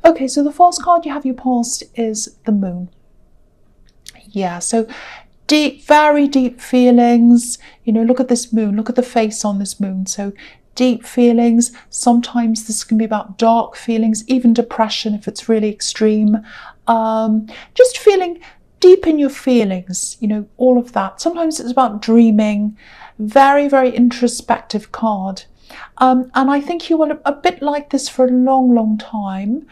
Okay, so the first card you have your past is the moon. Yeah, so deep, very deep feelings. You know, look at this moon, look at the face on this moon. So deep feelings. Sometimes this can be about dark feelings, even depression if it's really extreme. Just feeling deep in your feelings, you know, all of that. Sometimes it's about dreaming. Very, very introspective card. And I think you were a bit like this for a long, long time.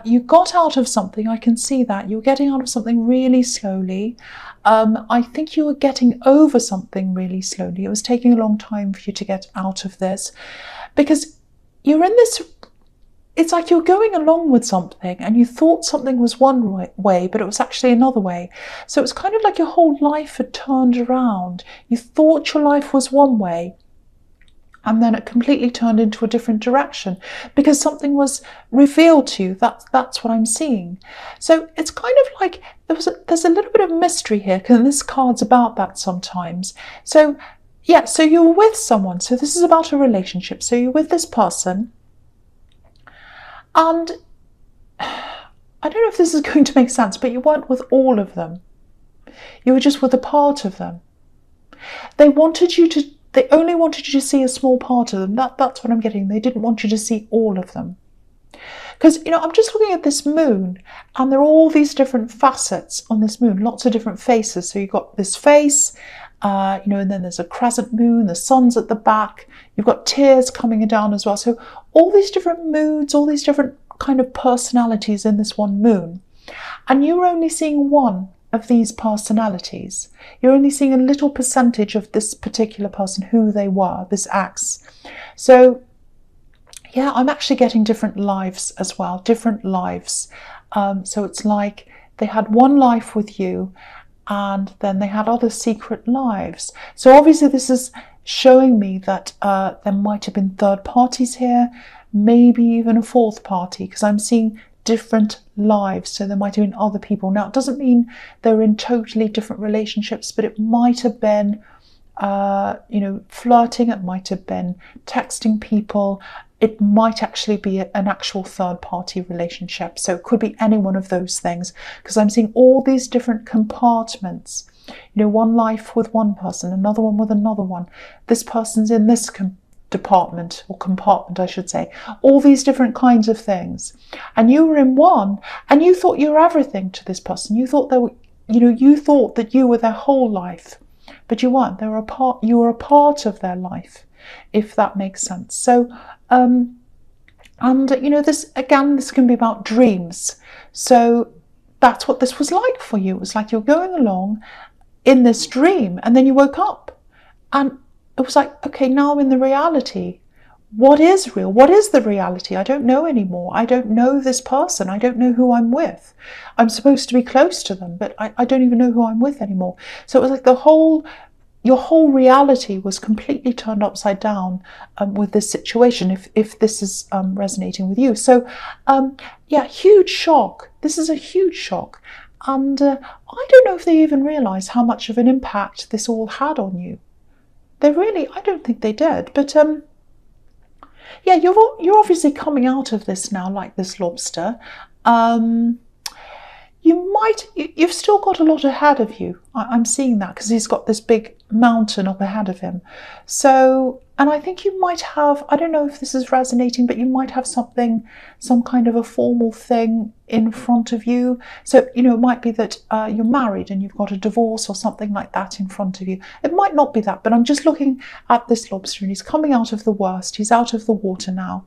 You got out of something, I can see that. You were getting out of something really slowly. I think you were getting over something really slowly. It was taking a long time for you to get out of this because you're in this, it's like you're going along with something and you thought something was one way, but it was actually another way. So it's kind of like your whole life had turned around. You thought your life was one way, and then it completely turned into a different direction because something was revealed to you. That's what I'm seeing. So it's kind of like there's a little bit of mystery here, because this card's about that sometimes. So yeah, so you're with someone. So this is about a relationship. So you're with this person, and I don't know if this is going to make sense, but you weren't with all of them. You were just with a part of them. They only wanted you to see a small part of them. That's what I'm getting. They didn't want you to see all of them. Because, you know, I'm just looking at this moon, and there are all these different facets on this moon, lots of different faces. So you've got this face, you know, and then there's a crescent moon, the sun's at the back, you've got tears coming down as well. So all these different moods, all these different kind of personalities in this one moon. And you're only seeing one of these personalities. You're only seeing a little percentage of this particular person, who they were, this ex. So yeah, I'm actually getting different lives as well, different lives. So it's like they had one life with you and then they had other secret lives. So obviously this is showing me that there might have been third parties here, maybe even a fourth party, because I'm seeing different lives. So there might have been other people. Now, it doesn't mean they're in totally different relationships, but it might have been, you know, flirting. It might have been texting people. It might actually be an actual third-party relationship. So it could be any one of those things, because I'm seeing all these different compartments. You know, one life with one person, another one with another one. This person's in this department, or compartment I should say, all these different kinds of things. And you were in one, and you thought you were everything to this person. You thought you thought that you were their whole life, but you weren't. You were a part of their life, if that makes sense. So and you know, this can be about dreams. So that's what this was like for you. It was like you're going along in this dream, and then you woke up, and it was like, okay, now I'm in the reality. What is real? What is the reality? I don't know anymore. I don't know this person. I don't know who I'm with. I'm supposed to be close to them, but I don't even know who I'm with anymore. So it was like your whole reality was completely turned upside down with this situation, if this is resonating with you. So yeah, huge shock. This is a huge shock. And I don't know if they even realise how much of an impact this all had on you. I don't think they did. But yeah, you're obviously coming out of this now like this lobster. You've still got a lot ahead of you. I'm seeing that because he's got this big mountain up ahead of him. So, and I think you might have, I don't know if this is resonating, but you might have some kind of a formal thing in front of you. So, you know, it might be that you're married and you've got a divorce or something like that in front of you. It might not be that, but I'm just looking at this lobster and he's coming out of the worst. He's out of the water now.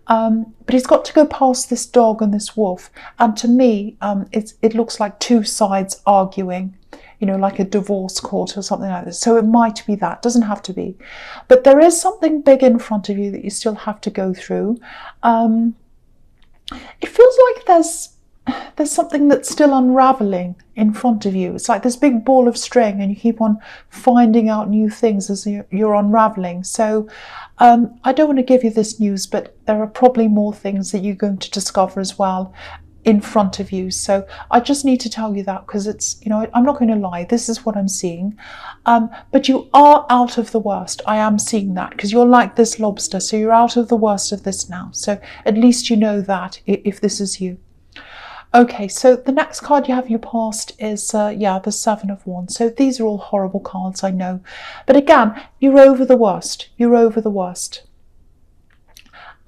But he's got to go past this dog and this wolf. And to me, it looks like two sides arguing, you know, like a divorce court or something like this. So it might be that, doesn't have to be. But there is something big in front of you that you still have to go through. It feels like there's something that's still unraveling in front of you. It's like this big ball of string and you keep on finding out new things as you're unraveling. So I don't want to give you this news, but there are probably more things that you're going to discover as well. in front of you. So I just need to tell you that, because it's, I'm not going to lie, this is what I'm seeing. But you are out of the worst. I am seeing that, because you're like this lobster, so you're out of the worst of this now. So at least you know that, if this is you. Okay, so the next card you have your past is, the Seven of Wands. So these are all horrible cards, I know. But again, you're over the worst. You're over the worst.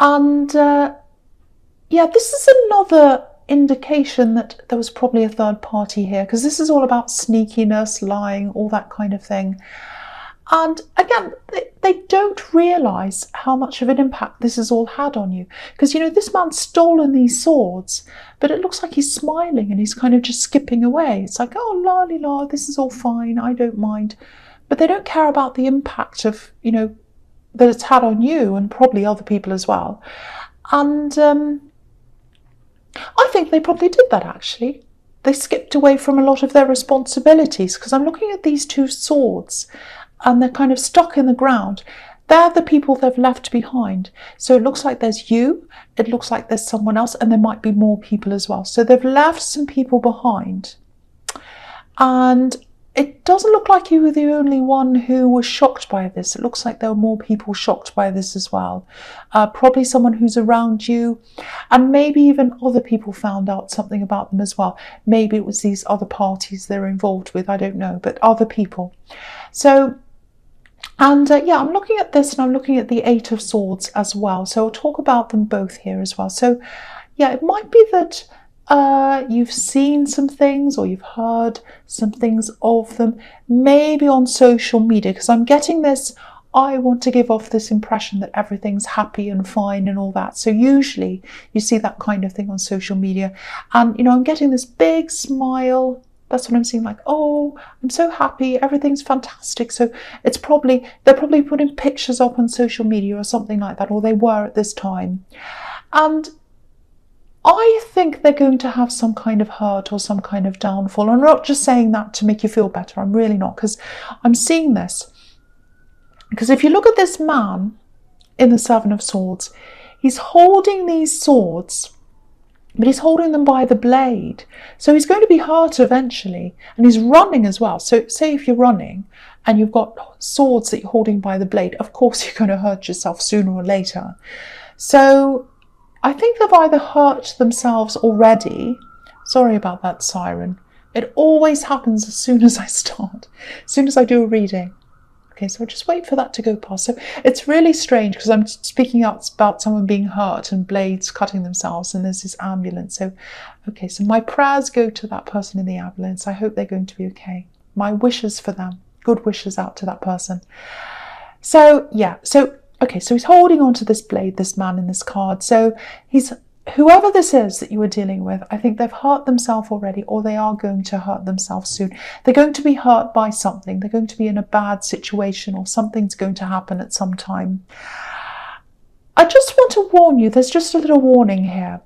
And this is another indication that there was probably a third party here, because this is all about sneakiness, lying, all that kind of thing. And again, they don't realise how much of an impact this has all had on you. Because, this man's stolen these swords, but it looks like he's smiling and he's kind of just skipping away. It's like, oh, la, this is all fine, I don't mind. But they don't care about the impact of, that it's had on you, and probably other people as well. And I think they probably did that, actually. They skipped away from a lot of their responsibilities, because I'm looking at these two swords and they're kind of stuck in the ground. They're the people they've left behind. So it looks like there's you, it looks like there's someone else, and there might be more people as well. So they've left some people behind. And it doesn't look like you were the only one who was shocked by this. It looks like there were more people shocked by this as well. Probably someone who's around you, and maybe even other people found out something about them as well. Maybe it was these other parties they're involved with, I don't know, but other people. So, and I'm looking at this, and I'm looking at the Eight of Swords as well. So I'll talk about them both here as well. So yeah, it might be that you've seen some things, or you've heard some things of them, maybe on social media, because I'm getting this, I want to give off this impression that everything's happy and fine and all that. So usually you see that kind of thing on social media, and I'm getting this big smile. That's what I'm seeing, like, oh, I'm so happy, everything's fantastic. So they're probably putting pictures up on social media or something like that, or they were at this time. And I think they're going to have some kind of hurt or some kind of downfall. I'm not just saying that to make you feel better. I'm really not, because I'm seeing this. Because if you look at this man in the Seven of Swords, he's holding these swords, but he's holding them by the blade. So he's going to be hurt eventually. And he's running as well. So say if you're running and you've got swords that you're holding by the blade, of course you're going to hurt yourself sooner or later. So I think they've either hurt themselves already. Sorry about that siren. It always happens as soon as I start, as soon as I do a reading. Okay, so I'll just wait for that to go past. So it's really strange, because I'm speaking out about someone being hurt and blades cutting themselves, and there's this ambulance. So, okay, so my prayers go to that person in the ambulance. I hope they're going to be okay. My wishes for them, good wishes out to that person. So, yeah, okay, so he's holding on to this blade, this man in this card. So whoever this is that you were dealing with, I think they've hurt themselves already, or they are going to hurt themselves soon. They're going to be hurt by something. They're going to be in a bad situation, or something's going to happen at some time. I just want to warn you, there's just a little warning here.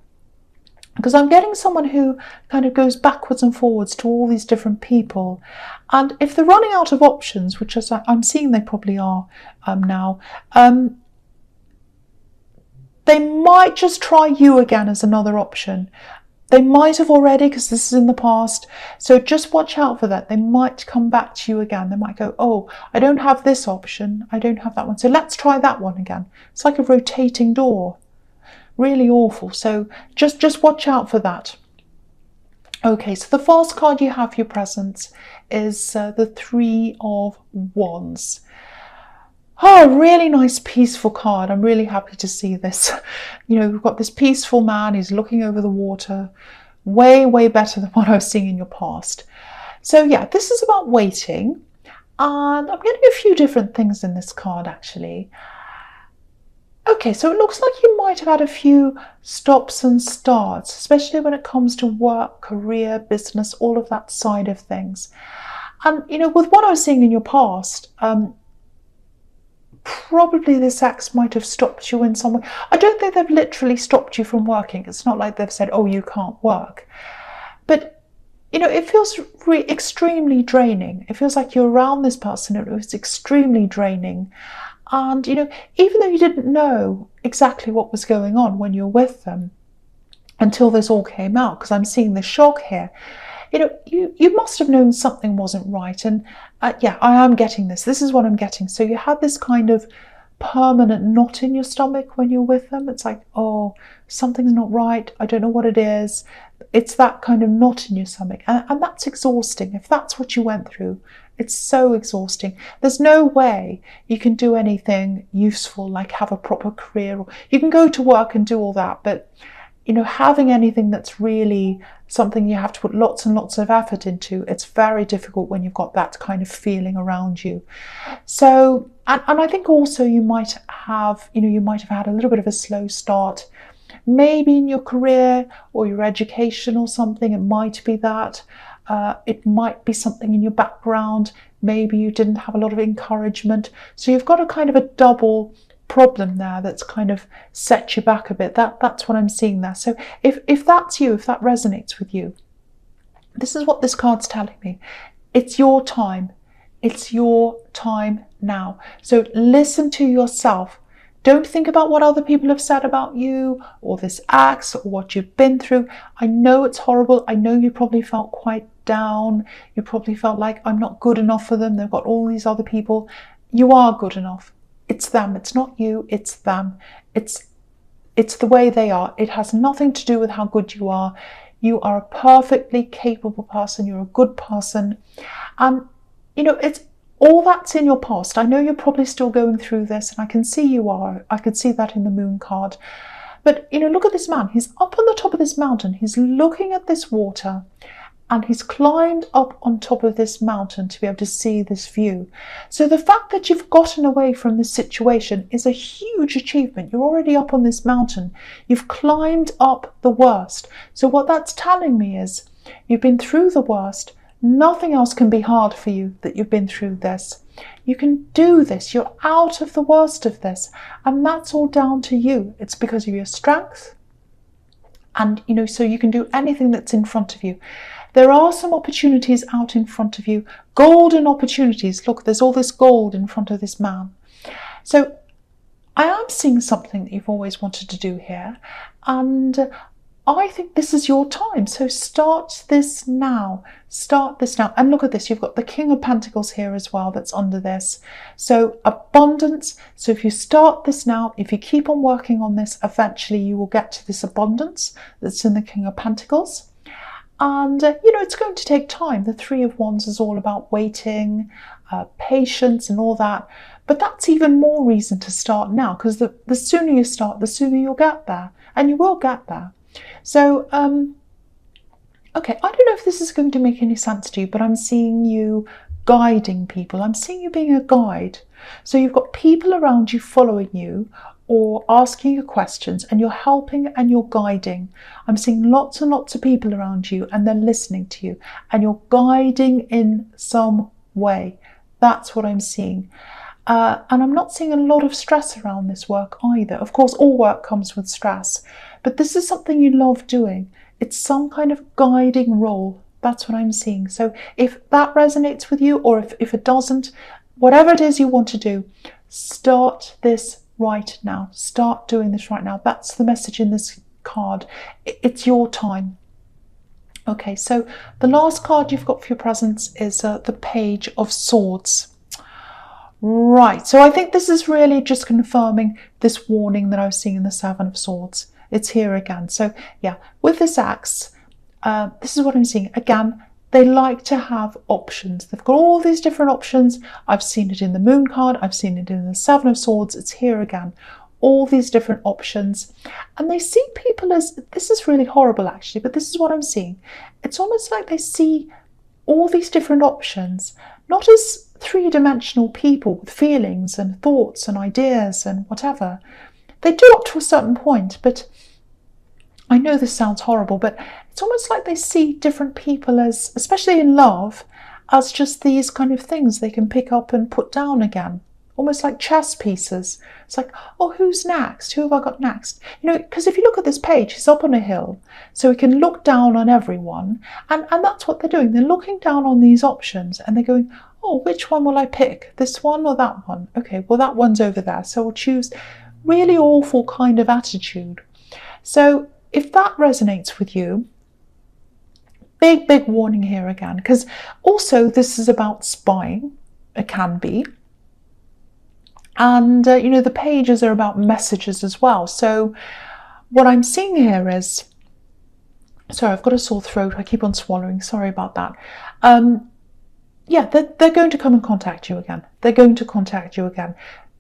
Because I'm getting someone who kind of goes backwards and forwards to all these different people. And if they're running out of options, which I'm seeing they probably are now, they might just try you again as another option. They might have already, because this is in the past. So just watch out for that. They might come back to you again. They might go, oh, I don't have this option. I don't have that one. So let's try that one again. It's like a rotating door. Really awful. So just watch out for that. Okay, so the first card you have for your presents is the Three of Wands. Oh, really nice, peaceful card. I'm really happy to see this. We've got this peaceful man. He's looking over the water. Way, way better than what I was seeing in your past. So yeah, this is about waiting. And I'm getting a few different things in this card, actually. Okay, so it looks like you might have had a few stops and starts, especially when it comes to work, career, business, all of that side of things. And, with what I was seeing in your past, probably this ex might have stopped you in some way. I don't think they've literally stopped you from working. It's not like they've said, oh, you can't work. But, it feels extremely draining. It feels like you're around this person. It was extremely draining. And, even though you didn't know exactly what was going on when you were with them, until this all came out, because I'm seeing the shock here. You must have known something wasn't right. And yeah, I am getting this. This is what I'm getting. So you had this kind of permanent knot in your stomach when you're with them. It's like, oh, something's not right. I don't know what it is. It's that kind of knot in your stomach. And that's exhausting. If that's what you went through, it's so exhausting. There's no way you can do anything useful, like have a proper career. Or you can go to work and do all that, but having anything that's really something you have to put lots and lots of effort into, it's very difficult when you've got that kind of feeling around you. So, and I think also you might have had a little bit of a slow start, maybe in your career or your education or something. It might be that. It might be something in your background. Maybe you didn't have a lot of encouragement. So you've got a kind of a double problem there that's kind of set you back a bit. That's what I'm seeing there. So if that's you, if that resonates with you, this is what this card's telling me. It's your time. It's your time now. So listen to yourself. Don't think about what other people have said about you or this ex or what you've been through. I know it's horrible. I know you probably felt quite down. You probably felt like, I'm not good enough for them. They've got all these other people. You are good enough. It's them. It's not you. It's them. It's the way they are. It has nothing to do with how good you are. You are a perfectly capable person. You're a good person. And, it's all that's in your past. I know you're probably still going through this, and I can see you are. I could see that in the moon card. But, look at this man. He's up on the top of this mountain. He's looking at this water. And he's climbed up on top of this mountain to be able to see this view. So the fact that you've gotten away from this situation is a huge achievement. You're already up on this mountain. You've climbed up the worst. So what that's telling me is you've been through the worst. Nothing else can be hard for you that you've been through this. You can do this. You're out of the worst of this. And that's all down to you. It's because of your strength. And, so you can do anything that's in front of you. There are some opportunities out in front of you, golden opportunities. Look, there's all this gold in front of this man. So I am seeing something that you've always wanted to do here. And I think this is your time. So start this now. Start this now. And look at this. You've got the King of Pentacles here as well that's under this. So abundance. So if you start this now, if you keep on working on this, eventually you will get to this abundance that's in the King of Pentacles. And, it's going to take time. The Three of Wands is all about waiting, patience and all that. But that's even more reason to start now, because the sooner you start, the sooner you'll get there. And you will get there. So, okay, I don't know if this is going to make any sense to you, but I'm seeing you guiding people. I'm seeing you being a guide. So you've got people around you following you, or asking you questions, and you're helping and you're guiding. I'm seeing lots and lots of people around you, and they're listening to you, and you're guiding in some way. That's what I'm seeing. And I'm not seeing a lot of stress around this work either. Of course, all work comes with stress, but this is something you love doing. It's some kind of guiding role. That's what I'm seeing. So if that resonates with you, or if it doesn't, whatever it is you want to do, start this right now. Start doing this right now. That's the message in this card. It's your time. Okay, so the last card you've got for your presence is the Page of Swords. Right, so I think this is really just confirming this warning that I was seeing in the Seven of Swords. It's here again. So yeah, with this axe, this is what I'm seeing. Again, they like to have options. They've got all these different options. I've seen it in the Moon card. I've seen it in the Seven of Swords. It's here again. All these different options. And they see people as, this is really horrible actually, but this is what I'm seeing. It's almost like they see all these different options, not as three-dimensional people with feelings and thoughts and ideas and whatever. They do up to a certain point, but I know this sounds horrible, but it's almost like they see different people as, especially in love, as just these kind of things they can pick up and put down again. Almost like chess pieces. It's like, oh, who's next? Who have I got next? Because if you look at this page, he's up on a hill, so he can look down on everyone. And that's what they're doing. They're looking down on these options and they're going, oh, which one will I pick? This one or that one? Okay, well, that one's over there, so we'll choose. Really awful kind of attitude. So if that resonates with you, big warning here again, because also this is about spying. It can be. And, the pages are about messages as well. So what I'm seeing here is, sorry, I've got a sore throat. I keep on swallowing. Sorry about that. Yeah, they're going to come and contact you again. They're going to contact you again.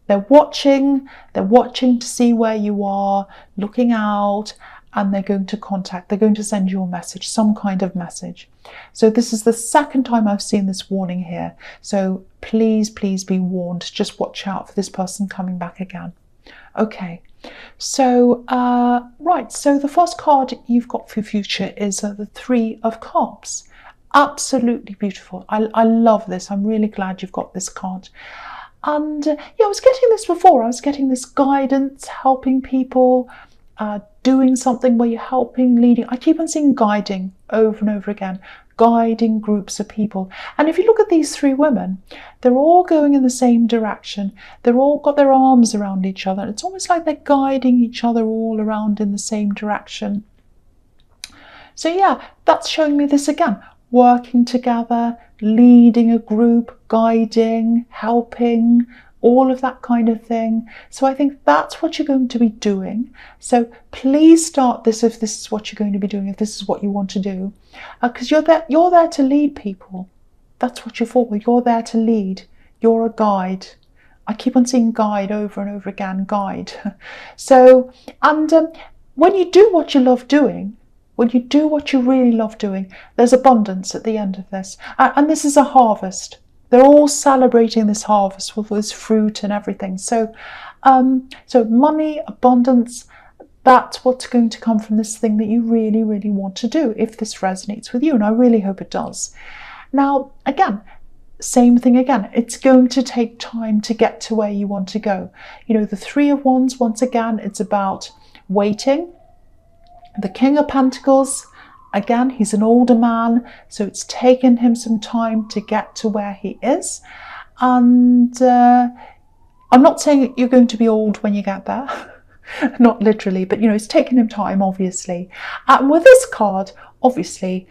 They're watching to see where you are, looking out, and they're going to send you a message, some kind of message. So this is the second time I've seen this warning here. So please be warned. Just watch out for this person coming back again. Okay, so right, so the first card you've got for future is the Three of Cups. Absolutely beautiful. I love this. I'm really glad you've got this card. And yeah, I was getting this before. I was getting this guidance, helping people, doing something where you're helping, leading. I keep on seeing guiding over and over again, guiding groups of people. And if you look at these three women, they're all going in the same direction. They're all got their arms around each other. It's almost like they're guiding each other all around in the same direction. So yeah, that's showing me this again. Working together, leading a group, guiding, helping, all of that kind of thing. So I think that's what you're going to be doing. So please start this if this is what you're going to be doing, if this is what you want to do, because you're there to lead people. That's what you're for. You're there to lead. You're a guide. I keep on seeing guide over and over again, guide. So, and when you do what you love doing, when you do what you really love doing, there's abundance at the end of this. And this is a harvest. They're all celebrating this harvest with this fruit and everything. So, so money, abundance, that's what's going to come from this thing that you really, really want to do, if this resonates with you. And I really hope it does. Now, again, same thing again. It's going to take time to get to where you want to go. The Three of Wands, once again, it's about waiting. The King of Pentacles, again, he's an older man, so it's taken him some time to get to where he is. And I'm not saying you're going to be old when you get there, not literally, but it's taken him time, obviously. And with this card, obviously,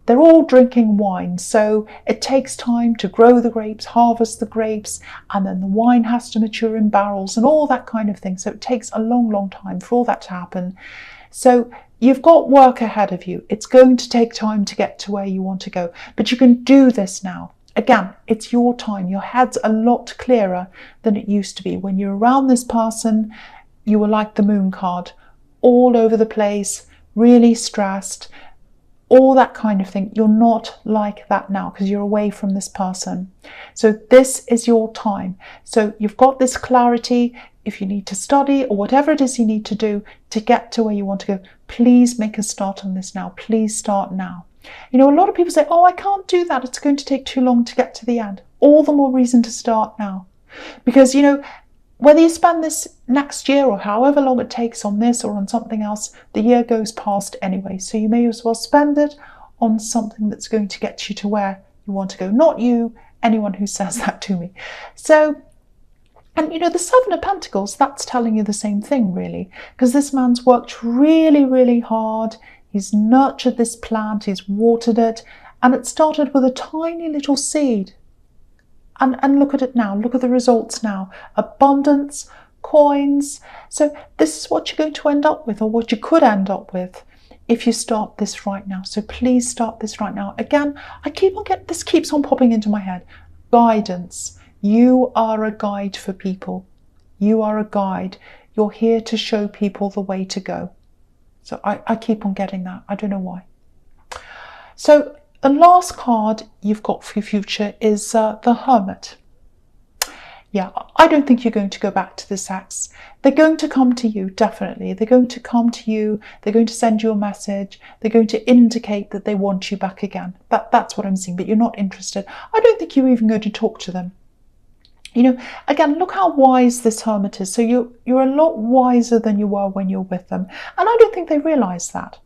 they're all drinking wine, so it takes time to grow the grapes, harvest the grapes, and then the wine has to mature in barrels and all that kind of thing. So it takes a long time for all that to happen. So you've got work ahead of you. It's going to take time to get to where you want to go, but you can do this now. Again, it's your time. Your head's a lot clearer than it used to be. When you're around this person, you were like the Moon card, all over the place, really stressed, all that kind of thing. You're not like that now because you're away from this person. So this is your time. So you've got this clarity. If you need to study or whatever it is you need to do to get to where you want to go, please make a start on this now. Please start now. A lot of people say, oh, I can't do that. It's going to take too long to get to the end. All the more reason to start now. Because, whether you spend this next year or however long it takes on this or on something else, the year goes past anyway. So you may as well spend it on something that's going to get you to where you want to go. Not you, anyone who says that to me. So, and the Seven of Pentacles, that's telling you the same thing, really. Because this man's worked really, really hard. He's nurtured this plant, he's watered it, and it started with a tiny little seed. And look at it now, look at the results now. Abundance, coins. So this is what you're going to end up with, or what you could end up with if you start this right now. So please start this right now. Again, this keeps on popping into my head. Guidance. You are a guide for people. You are a guide. You're here to show people the way to go. So I keep on getting that. I don't know why. So the last card you've got for your future is the Hermit. Yeah, I don't think you're going to go back to this ex. They're going to come to you, definitely. They're going to come to you. They're going to send you a message. They're going to indicate that they want you back again. That's what I'm seeing, but you're not interested. I don't think you're even going to talk to them. Again, look how wise this Hermit is. So you're a lot wiser than you were when you're with them. And I don't think they realise that.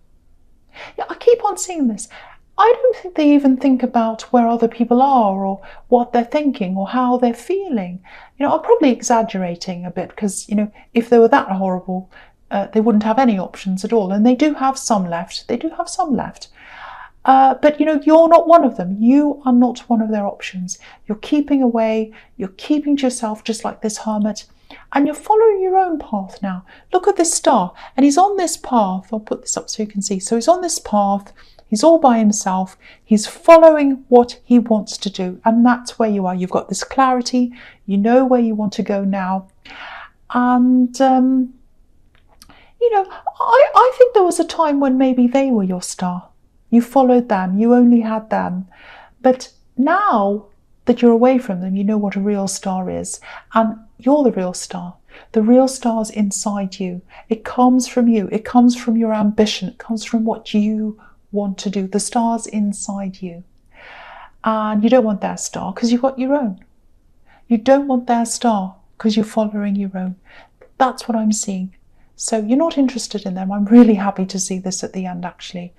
Yeah, I keep on seeing this. I don't think they even think about where other people are or what they're thinking or how they're feeling. I'm probably exaggerating a bit because, if they were that horrible, they wouldn't have any options at all. And they do have some left. They do have some left. But you know, you're not one of them. You are not one of their options. You're keeping away. You're keeping to yourself, just like this hermit. And you're following your own path now. Look at this star. And he's on this path. I'll put this up so you can see. So he's on this path. He's all by himself. He's following what he wants to do. And that's where you are. You've got this clarity. You know where you want to go now. And, you know, I think there was a time when maybe they were your star. You followed them. You only had them. But now that you're away from them, you know what a real star is. And you're the real star. The real star's inside you. It comes from you. It comes from your ambition. It comes from what you want to do. The star's inside you. And you don't want their star because you've got your own. You don't want their star because you're following your own. That's what I'm seeing. So you're not interested in them. I'm really happy to see this at the end, actually.